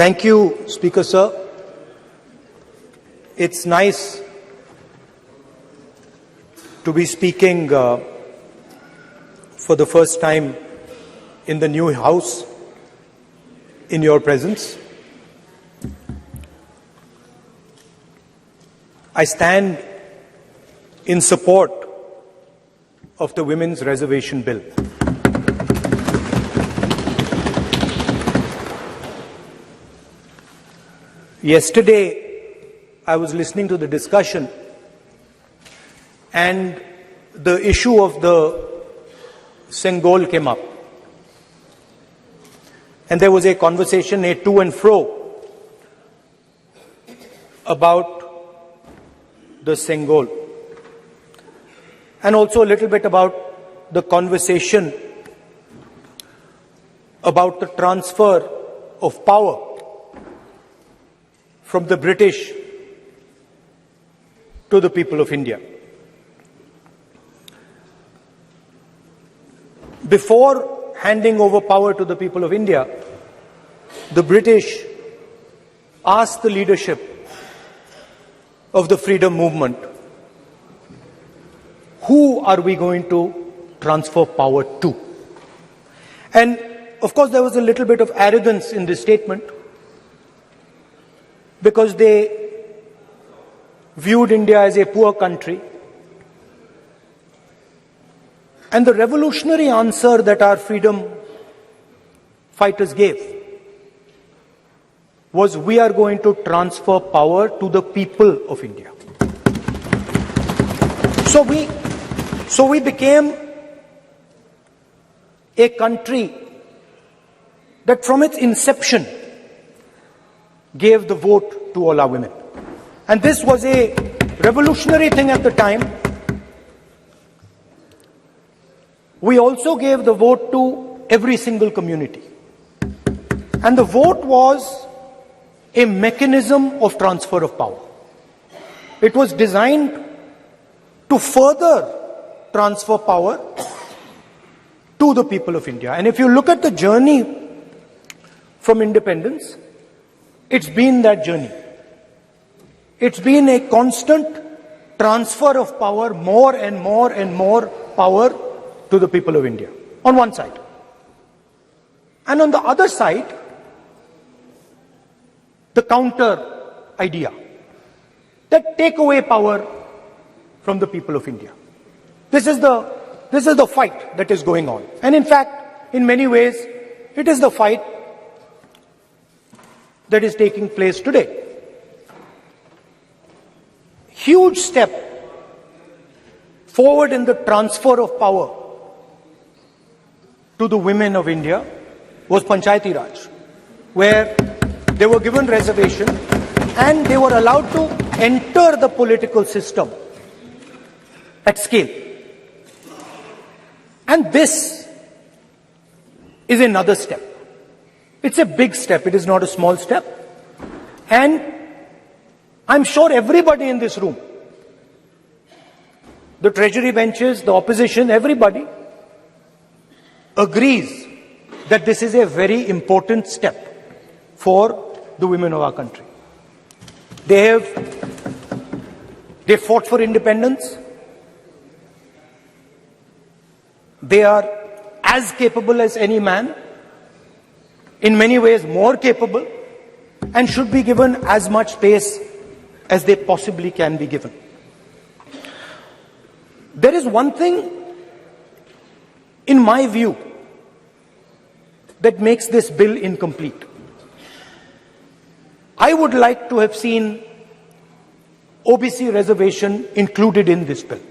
Thank you, Speaker Sir. It's nice to be speaking for the first time in the new House in your presence. I stand in support of the Women's Reservation Bill. Yesterday, I was listening to the discussion and the issue of the Sengol came up. And there was a conversation, a to and fro, about the Sengol. And also a little bit about the conversation about the transfer of power from the British to the people of India. Before handing over power to the people of India, the British asked the leadership of the freedom movement, who are we going to transfer power to? And of course there was a little bit of arrogance in this statement, because they viewed India as a poor country. And the revolutionary answer that our freedom fighters gave was, we are going to transfer power to the people of India. So we became a country that from its inception gave the vote to all our women. And this was a revolutionary thing at the time. We also gave the vote to every single community. And the vote was a mechanism of transfer of power. It was designed to further transfer power to the people of India. And if you look at the journey from independence, it's been that journey. It's been a constant transfer of power, more and more and more power to the people of India, on one side. And on the other side, the counter idea, that take away power from the people of India. This is the fight that is going on. And in fact, in many ways, it is the fight that is taking place today. Huge step forward in the transfer of power to the women of India was Panchayati Raj, where they were given reservation and they were allowed to enter the political system at scale. And this is another step. It's a big step, it is not a small step. And I'm sure everybody in this room, the treasury benches, the opposition, everybody agrees that this is a very important step for the women of our country. They fought for independence. They are as capable as any man, in many ways more capable, and should be given as much space as they possibly can be given. There is one thing, in my view, that makes this bill incomplete. I would like to have seen OBC reservation included in this bill.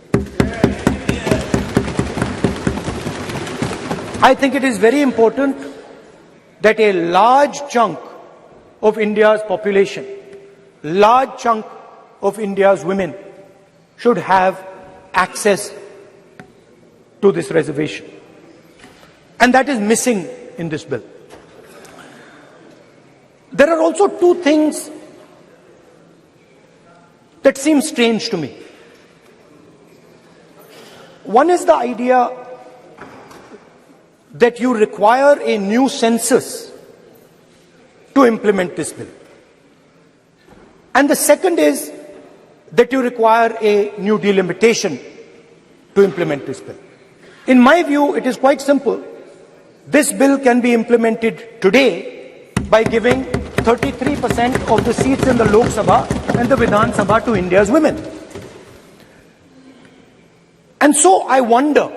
I think it is very important that a large chunk of India's population, large chunk of India's women should have access to this reservation. And that is missing in this bill. There are also two things that seem strange to me. One is the idea that you require a new census to implement this bill. And the second is that you require a new delimitation to implement this bill. In my view, it is quite simple. This bill can be implemented today by giving 33% of the seats in the Lok Sabha and the Vidhan Sabha to India's women. And so I wonder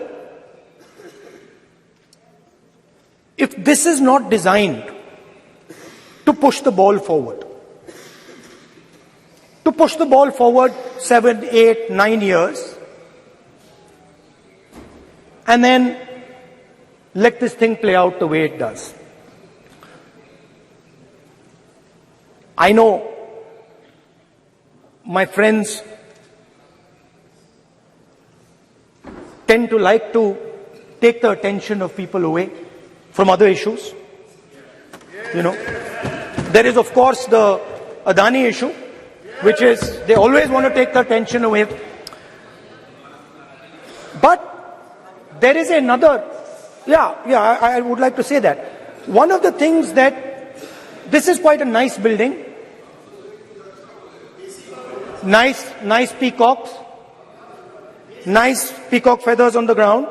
if this is not designed to push the ball forward. To push the ball forward 7, 8, 9 years, and then let this thing play out the way it does. I know my friends tend to like to take the attention of people away from other issues. You know, there is of course the Adani issue, which is they always want to take the attention away. But there is another, I would like to say that. One of the things that, this is quite a nice building. Nice peacocks. Nice peacock feathers on the ground.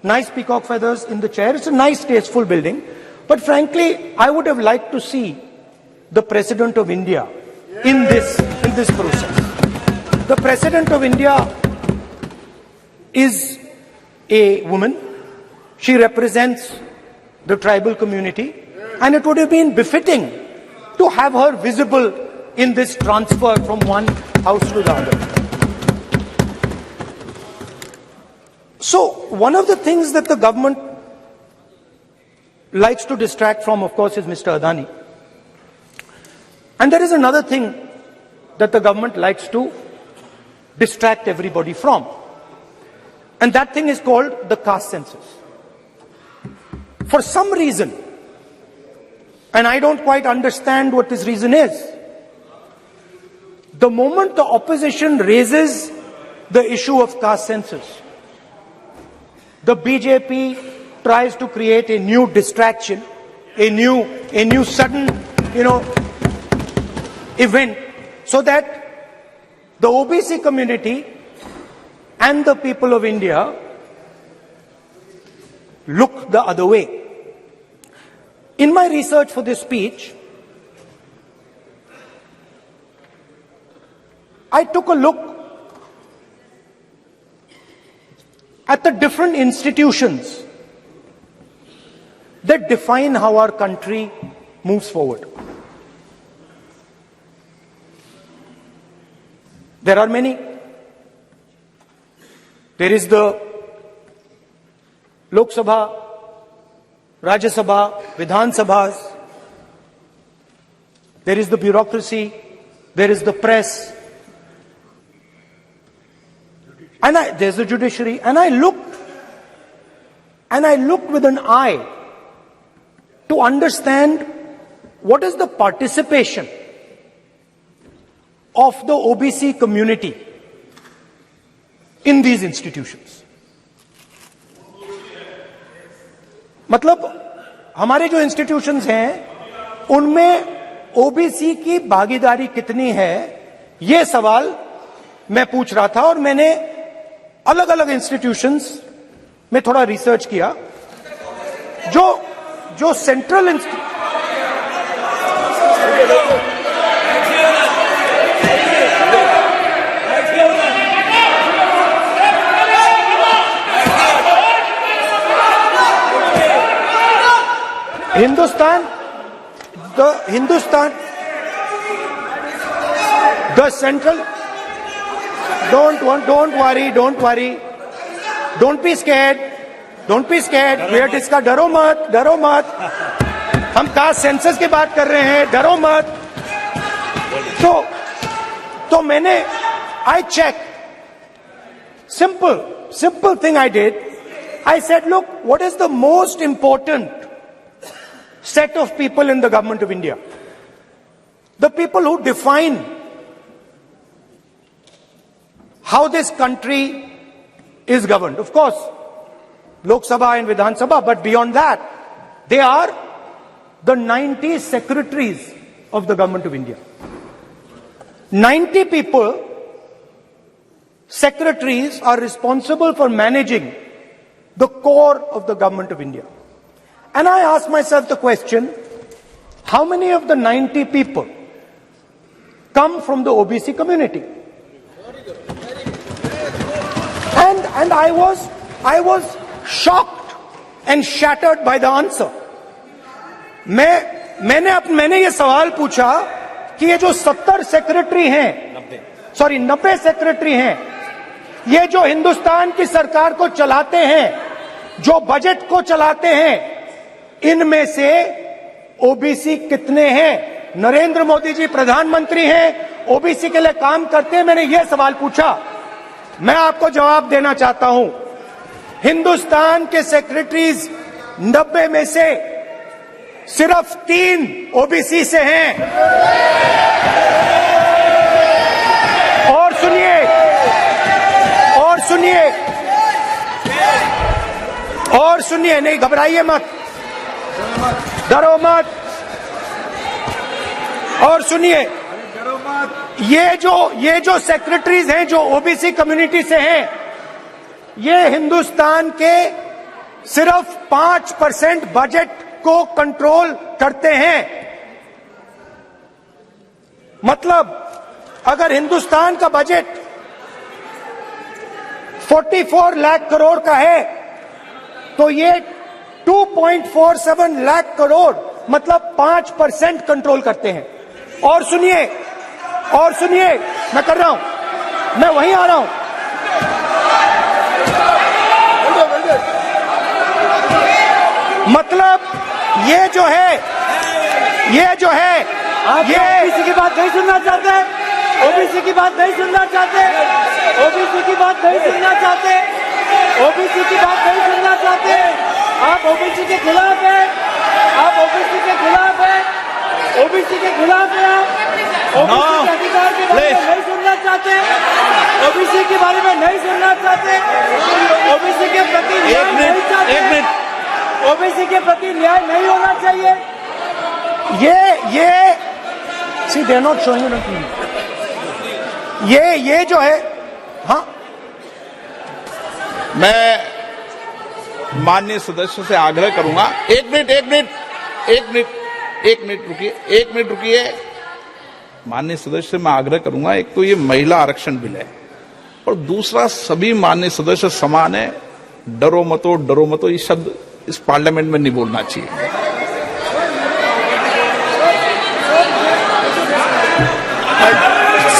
Nice peacock feathers in the chair. It's a nice, tasteful building. But frankly, I would have liked to see the President of India in this process. The President of India is a woman. She represents the tribal community, and it would have been befitting to have her visible in this transfer from one house to the other. So, one of the things that the government likes to distract from, of course, is Mr. Adani. And there is another thing that the government likes to distract everybody from. And that thing is called the caste census. For some reason, and I don't quite understand what this reason is, the moment the opposition raises the issue of caste census, the BJP tries to create a new distraction, a new sudden, event, so that the OBC community and the people of India look the other way. In my research for this speech, I took a look at the different institutions that define how our country moves forward. There are many. There is the Lok Sabha, Rajya Sabha, Vidhan Sabhas. There is the bureaucracy. There is the press. And there's the judiciary. And I looked with an eye to understand what is the participation of the OBC community in these institutions. मतलब हमारे जो institutions हैं उनमें OBC की भागीदारी कितनी है, ये सवाल मैं पूछ रहा था और मैंने अलग अलग इंस्टीट्यूशंस में थोड़ा रिसर्च किया. जो central the central, don't worry, don't be scared, we are discussing, डरो मत, हम कास्ट सेंसस की बात कर रहे हैं, डरो मत. तो मैंने, I checked, simple thing I did, I said, look, what is the most important set of people in the government of India? The people who define how this country is governed. Of course, Lok Sabha and Vidhan Sabha, but beyond that, they are the 90 secretaries of the government of India. 90 people, secretaries, are responsible for managing the core of the government of India. And I ask myself the question, how many of the 90 people come from the OBC community? And I was shocked and shattered by the answer. मैंने ये सवाल पूछा कि ये जो 70 secretary हैं, 90 secretary हैं, ये जो हिंदुस्तान की सरकार को चलाते हैं, जो बजट को चलाते हैं, इनमें से ओबीसी कितने हैं? नरेंद्र मोदी जी प्रधानमंत्री हैं, ओबीसी के लिए काम करते हैं। मैंने ये सवाल पूछा। मैं आपको जवाब देना चाहता हूं, हिंदुस्तान के सेक्रेटरीज 90 में से सिर्फ 3 ओबीसी से हैं। और सुनिए, नहीं घबराइए मत, डरो मत। और सुनिए, ये जो सेक्रेटरीज हैं जो ओबीसी कम्युनिटी से हैं, ये हिंदुस्तान के सिर्फ 5% बजट को कंट्रोल करते हैं। मतलब अगर हिंदुस्तान का बजट 44 लाख करोड़ का है, तो ये 2.47 लाख करोड़ मतलब 5% कंट्रोल करते हैं। और सुनिए, मैं कर रहा हूं, मैं वहीं आ रहा हूं। मतलब ये जो है आप ओबीसी की बात नहीं सुनना चाहते, ओबीसी की बात नहीं सुनना चाहते, ओबीसी की बात नहीं सुनना चाहते, ओबीसी की बात नहीं सुनना चाहते। आप ओबीसी के खिलाफ हैं, आप ओबीसी के खिलाफ हैं, ओबीसी के खिलाफ हैं। आप ओबीसी के अधिकार के बारे में नहीं सुनना चाहते, ओबीसी के बारे में नहीं सुनना चाहते, ओबीसी के प्रति न्याय नहीं चाहते, ओबीसी के प्रति न्याय नहीं होना चाहिए। ये सी दे नॉट शोइंग ये जो है, हाँ, मैं माननीय सदस्य से आग्रह करूंगा, एक मिनट रुकिए। माननीय सदस्य से मैं आग्रह करूंगा, एक तो ये महिला आरक्षण बिल है और दूसरा सभी माननीय सदस्य समान है। डरो मतो ये शब्द इस पार्लियामेंट में नहीं बोलना चाहिए।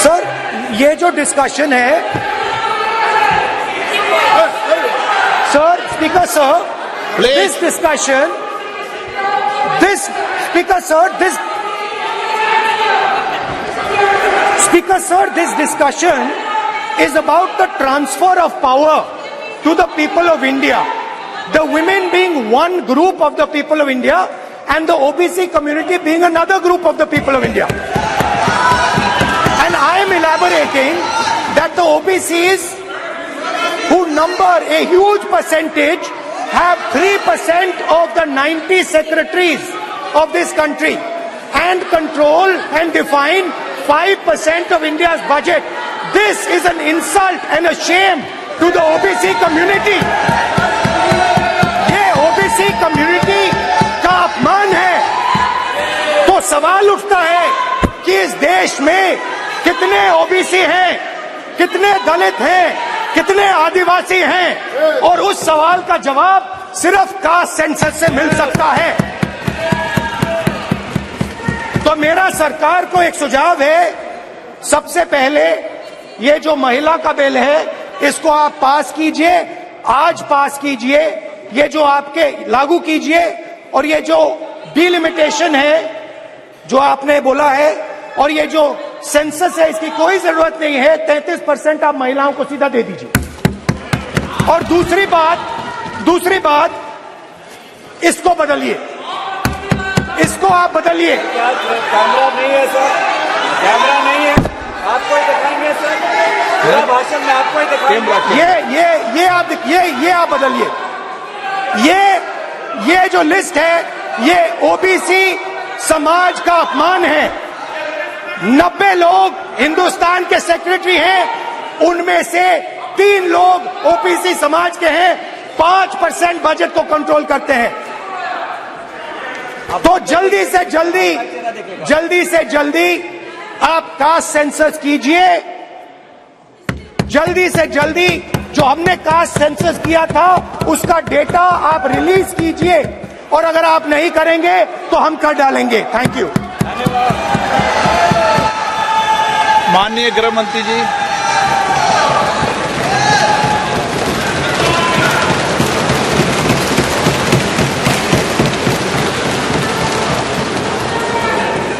सर, ये जो डिस्कशन है, sir, speaker sir, this discussion, this discussion is about the transfer of power to the people of India. The women being one group of the people of India and the OBC community being another group of the people of India. And I am elaborating that the OBCs, who number a huge percentage, have 3% of the 90 secretaries of this country and control and define 5% of India's budget. This is an insult and a shame to the OBC community. ये OBC community का अपमान है। तो सवाल उठता है कि इस देश में कितने OBC हैं, कितने दलित हैं, कितने आदिवासी हैं, और उस सवाल का जवाब सिर्फ कास्ट सेंसस से मिल सकता है। तो मेरा सरकार को एक सुझाव है, सबसे पहले ये जो महिला का बिल है, इसको आप पास कीजिए, आज पास कीजिए, ये जो आपके लागू कीजिए, और ये जो डिलिमिटेशन है जो आपने बोला है, और ये जो सेंसस है, इसकी कोई जरूरत नहीं है। 33% आप महिलाओं को सीधा दे दीजिए। और दूसरी बात, इसको बदलिए, इसको आप बदलिए। कैमरा नहीं है सर, कैमरा नहीं है, आपको ही दिखाएंगे सर, पूरा भाषण में आपको ही दिखाएंगे। ये आप बदलिए। ये जो लिस्ट है, ये ओबीसी समाज का अपमान है। 90 लोग हिंदुस्तान के सेक्रेटरी हैं, उनमें से 3 लोग ओबीसी समाज के हैं, 5% बजट को कंट्रोल करते हैं। तो जल्दी से जल्दी आप कास्ट सेंसस कीजिए, जल्दी से जल्दी जो हमने कास्ट सेंसस किया था उसका डेटा आप रिलीज कीजिए, और अगर आप नहीं करेंगे तो हम कर डालेंगे। Thank you. माननीय गृह मंत्री जी।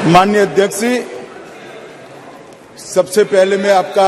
माननीय अध्यक्ष जी, सबसे पहले मैं आपका